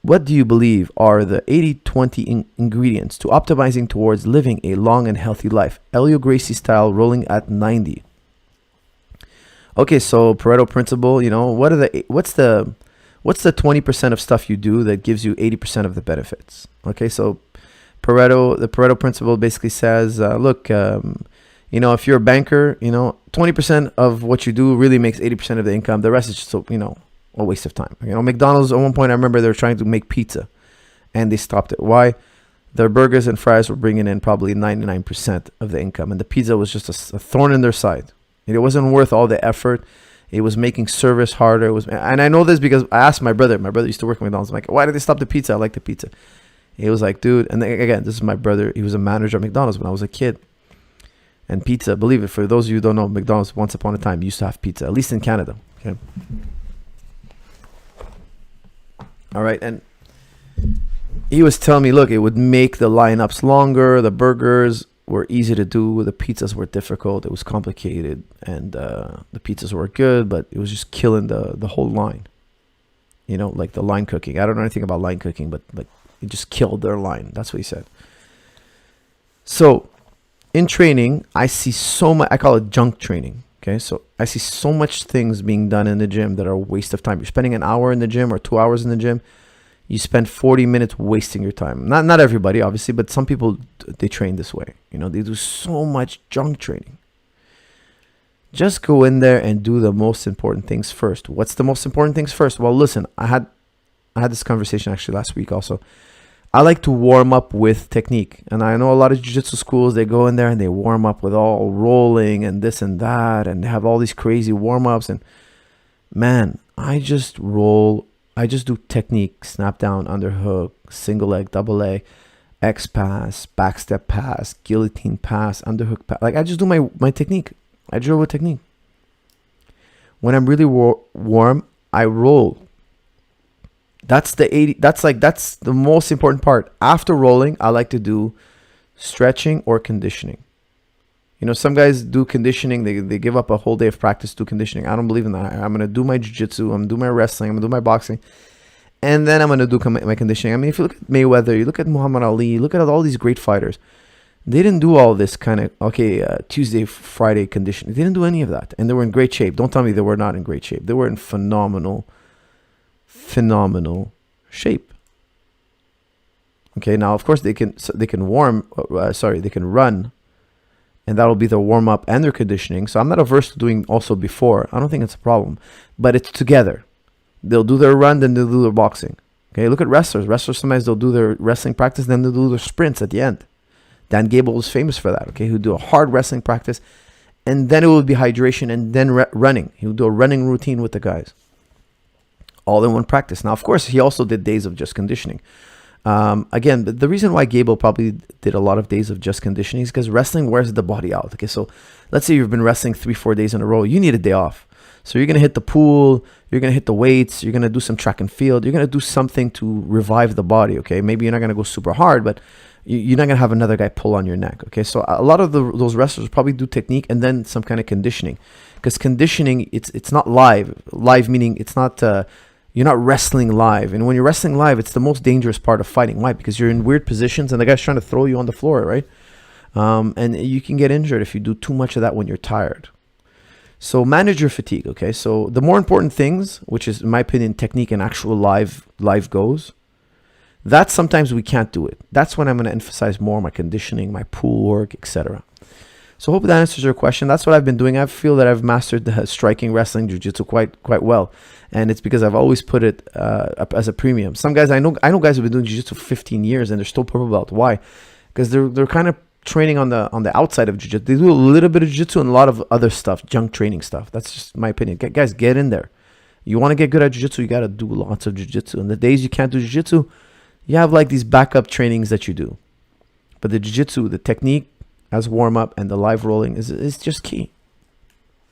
what do you believe are the 80-20 ingredients to optimizing towards living a long and healthy life? Elio Gracie style, rolling at 90. Okay, so Pareto Principle, what's the 20% of stuff you do that gives you 80% of the benefits? Okay, so the Pareto Principle basically says, look, if you're a banker, 20% of what you do really makes 80% of the income. The rest is just, a waste of time. McDonald's, at one point, I remember they were trying to make pizza and they stopped it. Why? Their burgers and fries were bringing in probably 99% of the income, and the pizza was just a thorn in their side. It wasn't worth all the effort. It was making service harder. And I know this because I asked my brother. My brother used to work at McDonald's. I'm like, why did they stop the pizza? I like the pizza. He was like, dude, and again, this is my brother. He was a manager at McDonald's when I was a kid. And pizza, believe it, for those of you who don't know, McDonald's once upon a time used to have pizza, at least in Canada. Okay. All right, and he was telling me, look, it would make the lineups longer. The burgers were easy to do. The pizzas were difficult. It was complicated, and the pizzas were good, but it was just killing the whole line. Like the line cooking. I don't know anything about line cooking, but like it just killed their line. That's what he said. So in training, I see so much. I call it junk training. Okay, so I see so much things being done in the gym that are a waste of time. You're spending an hour in the gym or 2 hours in the gym. You spend 40 minutes wasting your time. Not everybody, obviously, but some people, they train this way. They do so much junk training. Just go in there and do the most important things first. What's the most important things first? Well, listen, I had this conversation actually last week also. I like to warm up with technique. And I know a lot of jiu-jitsu schools, they go in there and they warm up with all rolling and this and that. And they have all these crazy warm-ups. And man, I just roll. I just do technique, snap down, underhook, single leg, double leg, X pass, backstep pass, guillotine pass, underhook pass. Like I just do my technique. I drill with technique. When I'm really warm, I roll. That's that's the most important part. After rolling, I like to do stretching or conditioning. Some guys do conditioning. They give up a whole day of practice to do conditioning. I don't believe in that. I'm going to do my jiu-jitsu. I'm going to do my wrestling. I'm going to do my boxing. And then I'm going to do my conditioning. I mean, if you look at Mayweather, you look at Muhammad Ali, you look at all these great fighters. They didn't do all this kind of, Tuesday, Friday conditioning. They didn't do any of that. And they were in great shape. Don't tell me they were not in great shape. They were in phenomenal shape. Okay, now, of course, they can run. And that'll be their warm-up and their conditioning. So I'm not averse to doing also before. I don't think it's a problem. But it's together. They'll do their run, then they'll do their boxing. Okay, look at wrestlers. Wrestlers, sometimes they'll do their wrestling practice, then they'll do their sprints at the end. Dan Gable was famous for that, okay? He'll do a hard wrestling practice, and then it will be hydration, and then running. He'll do a running routine with the guys. All in one practice. Now, of course, he also did days of just conditioning. Again, the reason why Gable probably did a lot of days of just conditioning is because wrestling wears the body out. Okay, so let's say you've been wrestling 3-4 days in a row. You need a day off. So you're going to hit the pool. You're going to hit the weights. You're going to do some track and field. You're going to do something to revive the body. Okay, maybe you're not going to go super hard, but you're not going to have another guy pull on your neck. Okay, so a lot of those wrestlers probably do technique and then some kind of conditioning. Because conditioning, it's not live. Live meaning it's not... You're not wrestling live. And when you're wrestling live, it's the most dangerous part of fighting. Why? Because you're in weird positions and the guy's trying to throw you on the floor, right? And you can get injured if you do too much of that when you're tired. So manage your fatigue, okay? So the more important things, which is, in my opinion, technique and actual live goes, that sometimes we can't do it. That's when I'm going to emphasize more my conditioning, my pool work, etc. So I hope that answers your question. That's what I've been doing. I feel that I've mastered the striking, wrestling, jiu-jitsu quite well. And it's because I've always put it up as a premium. Some guys, I know guys who've been doing jiu-jitsu for 15 years and they're still purple belt. Why? Because they're kind of training on the outside of jiu-jitsu. They do a little bit of jiu-jitsu and a lot of other stuff, junk training stuff. That's just my opinion. Guys, get in there. You want to get good at jiu-jitsu, you got to do lots of jiu-jitsu. And the days you can't do jiu-jitsu, you have like these backup trainings that you do. But the jiu-jitsu, the technique as warm-up and the live rolling is just key.